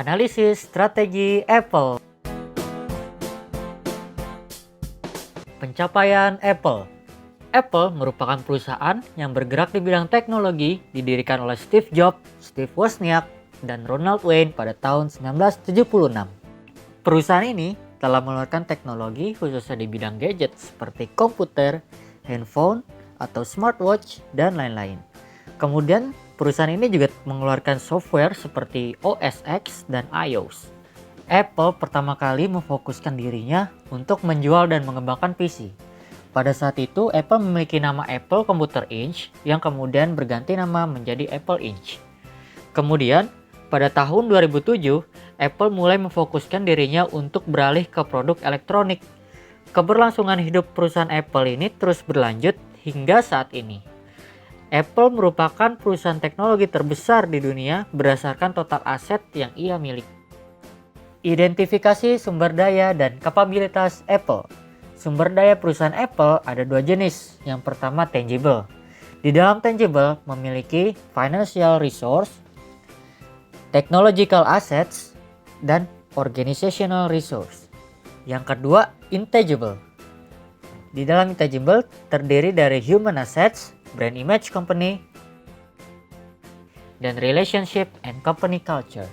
Analisis strategi Apple. Pencapaian Apple. Apple merupakan perusahaan yang bergerak di bidang teknologi, didirikan oleh Steve Jobs, Steve Wozniak, dan Ronald Wayne pada tahun 1976. Perusahaan ini telah mengeluarkan teknologi khususnya di bidang gadget seperti komputer, handphone, atau smartwatch, dan lain-lain. Kemudian, perusahaan ini juga mengeluarkan software seperti OS X dan iOS. Apple pertama kali memfokuskan dirinya untuk menjual dan mengembangkan PC. Pada saat itu, Apple memiliki nama Apple Computer Inc. yang kemudian berganti nama menjadi Apple Inc. Kemudian, pada tahun 2007, Apple mulai memfokuskan dirinya untuk beralih ke produk elektronik. Keberlangsungan hidup perusahaan Apple ini terus berlanjut hingga saat ini. Apple merupakan perusahaan teknologi terbesar di dunia berdasarkan total aset yang ia miliki. Identifikasi sumber daya dan kapabilitas Apple. Sumber daya perusahaan Apple ada dua jenis. Yang pertama tangible. Di dalam tangible memiliki financial resource, technological assets, dan organizational resource. Yang kedua intangible. Di dalam intangible terdiri dari human assets, brand image company, dan relationship and company culture.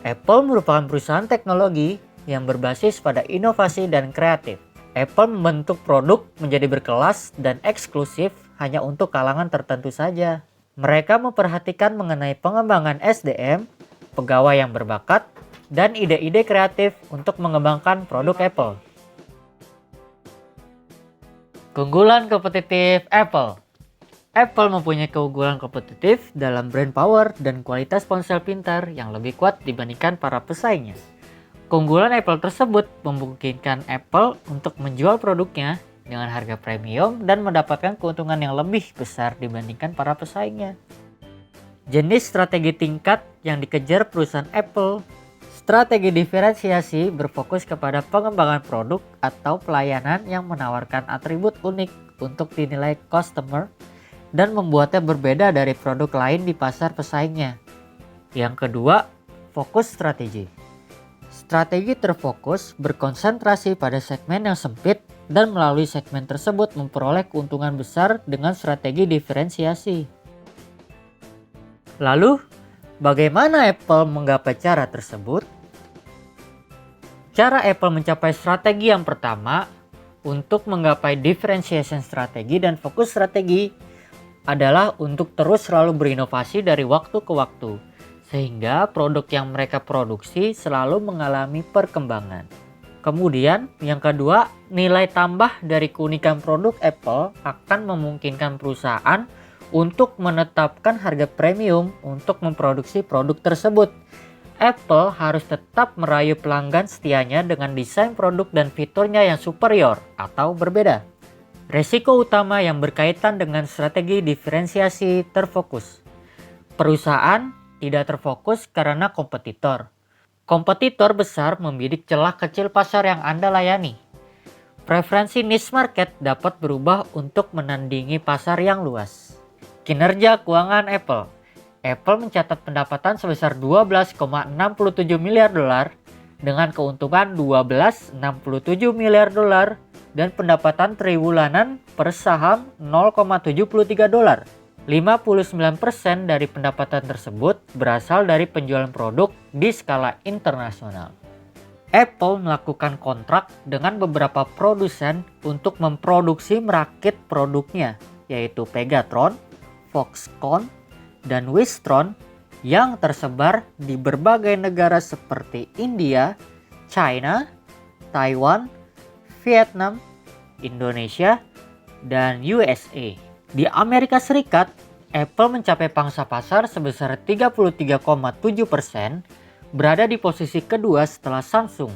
Apple merupakan perusahaan teknologi yang berbasis pada inovasi dan kreatif. Apple membentuk produk menjadi berkelas dan eksklusif hanya untuk kalangan tertentu saja. Mereka memperhatikan mengenai pengembangan SDM, pegawai yang berbakat, dan ide-ide kreatif untuk mengembangkan produk Apple. Keunggulan kompetitif Apple. Apple mempunyai keunggulan kompetitif dalam brand power dan kualitas ponsel pintar yang lebih kuat dibandingkan para pesaingnya. Keunggulan Apple tersebut memungkinkan Apple untuk menjual produknya dengan harga premium dan mendapatkan keuntungan yang lebih besar dibandingkan para pesaingnya. Jenis strategi tingkat yang dikejar perusahaan Apple. Strategi diferensiasi berfokus kepada pengembangan produk atau pelayanan yang menawarkan atribut unik untuk dinilai customer dan membuatnya berbeda dari produk lain di pasar pesaingnya. Yang kedua, fokus strategi. Strategi terfokus berkonsentrasi pada segmen yang sempit dan melalui segmen tersebut memperoleh keuntungan besar dengan strategi diferensiasi. Lalu, bagaimana Apple menggapai cara tersebut? Cara Apple mencapai strategi yang pertama untuk menggapai differentiation strategi dan fokus strategi adalah untuk terus selalu berinovasi dari waktu ke waktu, sehingga produk yang mereka produksi selalu mengalami perkembangan. Kemudian, yang kedua, nilai tambah dari keunikan produk Apple akan memungkinkan perusahaan untuk menetapkan harga premium untuk memproduksi produk tersebut. Apple harus tetap merayu pelanggan setianya dengan desain produk dan fiturnya yang superior atau berbeda. Resiko utama yang berkaitan dengan strategi diferensiasi terfokus. Perusahaan tidak terfokus karena kompetitor. Kompetitor besar membidik celah kecil pasar yang Anda layani. Preferensi niche market dapat berubah untuk menandingi pasar yang luas. Kinerja keuangan Apple. Apple mencatat pendapatan sebesar 12,67 miliar dolar dengan keuntungan 12,67 miliar dolar dan pendapatan triwulanan per saham 0,73 dolar. 59% dari pendapatan tersebut berasal dari penjualan produk di skala internasional. Apple melakukan kontrak dengan beberapa produsen untuk memproduksi merakit produknya, yaitu Pegatron, Foxconn, dan Wistron yang tersebar di berbagai negara seperti India, China, Taiwan, Vietnam, Indonesia, dan USA. Di Amerika Serikat, Apple mencapai pangsa pasar sebesar 33,7%, berada di posisi kedua setelah Samsung,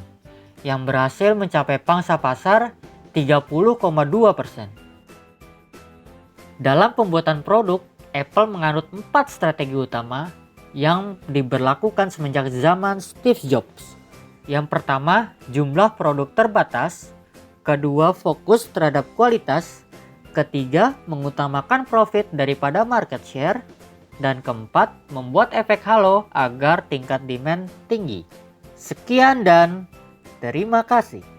yang berhasil mencapai pangsa pasar 30,2%. Dalam pembuatan produk, Apple menganut 4 strategi utama yang diberlakukan semenjak zaman Steve Jobs. Yang pertama, jumlah produk terbatas. Kedua, fokus terhadap kualitas. Ketiga, mengutamakan profit daripada market share. Dan keempat, membuat efek halo agar tingkat demand tinggi. Sekian dan terima kasih.